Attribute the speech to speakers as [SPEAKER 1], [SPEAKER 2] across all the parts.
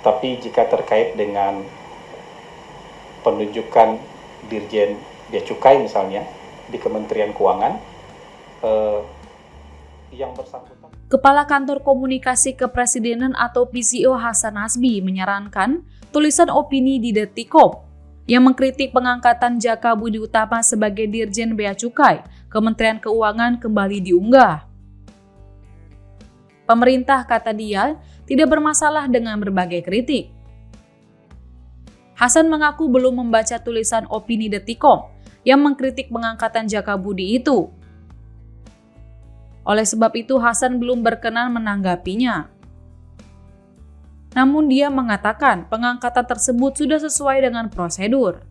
[SPEAKER 1] Tapi jika terkait dengan penunjukan Dirjen Bea Cukai misalnya di Kementerian Keuangan, yang bersangkutan.
[SPEAKER 2] Kepala Kantor Komunikasi Kepresidenan atau PCO Hasan Hasbi menyarankan tulisan opini di Detikop yang mengkritik pengangkatan Jaka Budi Utama sebagai Dirjen Bea Cukai Kementerian Keuangan kembali diunggah. Pemerintah, kata dia, tidak bermasalah dengan berbagai kritik. Hasan mengaku belum membaca tulisan opini Detikop yang mengkritik pengangkatan Jaka Budi itu. Oleh sebab itu, Hasan belum berkenan menanggapinya. Namun dia mengatakan pengangkatan tersebut sudah sesuai dengan prosedur.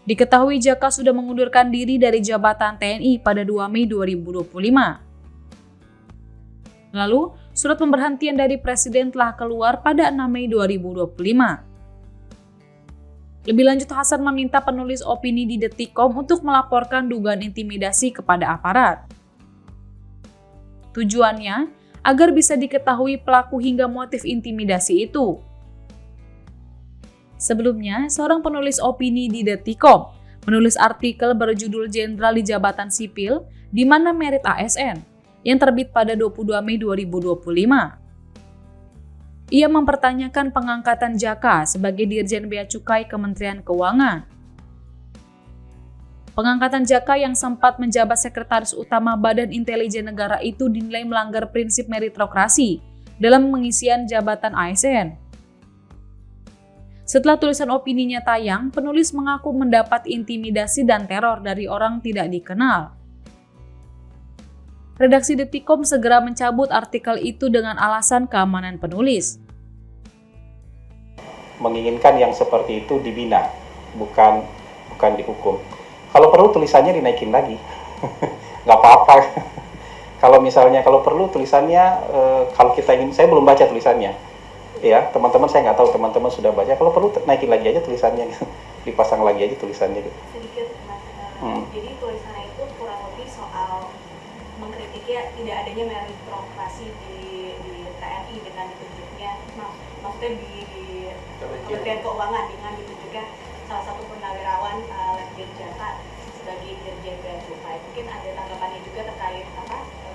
[SPEAKER 2] Diketahui Jaka sudah mengundurkan diri dari jabatan TNI pada 2 Mei 2025. Lalu, surat pemberhentian dari Presiden telah keluar pada 6 Mei 2025. Lebih lanjut, Hasan meminta penulis opini di Detikkom untuk melaporkan dugaan intimidasi kepada aparat. Tujuannya agar bisa diketahui pelaku hingga motif intimidasi itu. Sebelumnya, seorang penulis opini di Detikkom menulis artikel berjudul Jenderal di Jabatan Sipil di mana merit ASN yang terbit pada 22 Mei 2025. Ia mempertanyakan pengangkatan Jaka sebagai Dirjen Bea Cukai Kementerian Keuangan. Pengangkatan Jaka yang sempat menjabat Sekretaris Utama Badan Intelijen Negara itu dinilai melanggar prinsip meritokrasi dalam pengisian jabatan ASN. Setelah tulisan opininya tayang, penulis mengaku mendapat intimidasi dan teror dari orang tidak dikenal. Redaksi Detikkom segera mencabut artikel itu dengan alasan keamanan penulis.
[SPEAKER 1] Menginginkan yang seperti itu dibina, bukan dihukum. Kalau perlu tulisannya dinaikin lagi, nggak apa-apa. Kalau perlu tulisannya, kalau kita ingin, saya belum baca tulisannya, ya teman-teman, saya nggak tahu teman-teman sudah baca. Kalau perlu naikin lagi aja tulisannya, dipasang lagi aja tulisannya.
[SPEAKER 3] Sedikit, Mas. Jadi tulisannya itu kurang lebih soal mengkritiknya tidak adanya meritokrasi di TNI dengan ditunjuknya, maksudnya di Kementerian Keuangan dengan ditunjuknya salah satu purnawirawan Letjen Jaka sebagai Dirjen Bea Cukai. Mungkin ada tanggapannya juga terkait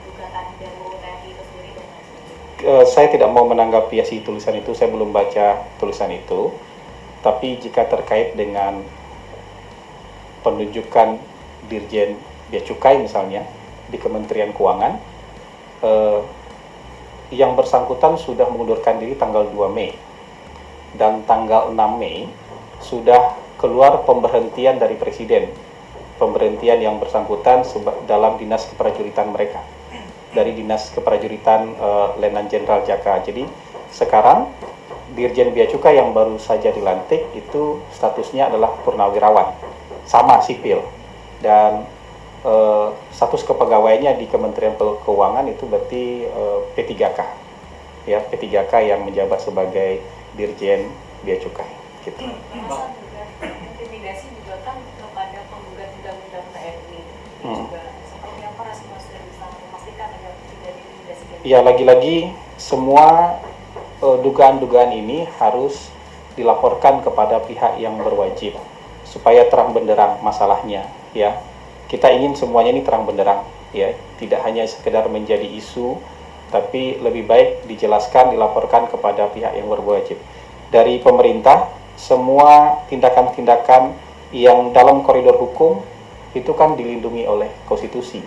[SPEAKER 3] gugatan dari TNI itu sendiri dan lain sebagainya.
[SPEAKER 1] Saya tidak mau menanggapi si tulisan itu, saya belum baca tulisan itu. Tapi jika terkait dengan penunjukan Dirjen Bea Cukai misalnya di Kementerian Keuangan, yang bersangkutan sudah mengundurkan diri tanggal 2 Mei dan tanggal 6 Mei sudah keluar pemberhentian dari Presiden, pemberhentian yang bersangkutan dalam dinas keprajuritan mereka, dari dinas keprajuritan Letnan Jenderal Jaka. Jadi sekarang Dirjen Bea Cukai yang baru saja dilantik itu statusnya adalah purnawirawan, sama sipil, dan status kepegawaiannya di Kementerian Keuangan itu berarti P3K, ya P3K yang menjabat sebagai Dirjen Bea Cukai. Gitu.
[SPEAKER 3] Intimidasi juga kan kepada penggugat undang-undang TNI. Juga seperti apa Rasma sudah bisa memastikan agar tidak diintimidasi?
[SPEAKER 1] Ya, lagi-lagi semua dugaan-dugaan ini harus dilaporkan kepada pihak yang berwajib supaya terang benderang masalahnya, ya. Kita ingin semuanya ini terang benderang, ya, tidak hanya sekedar menjadi isu, tapi lebih baik dijelaskan, dilaporkan kepada pihak yang berwajib. Dari pemerintah, semua tindakan-tindakan yang dalam koridor hukum itu kan dilindungi oleh konstitusi.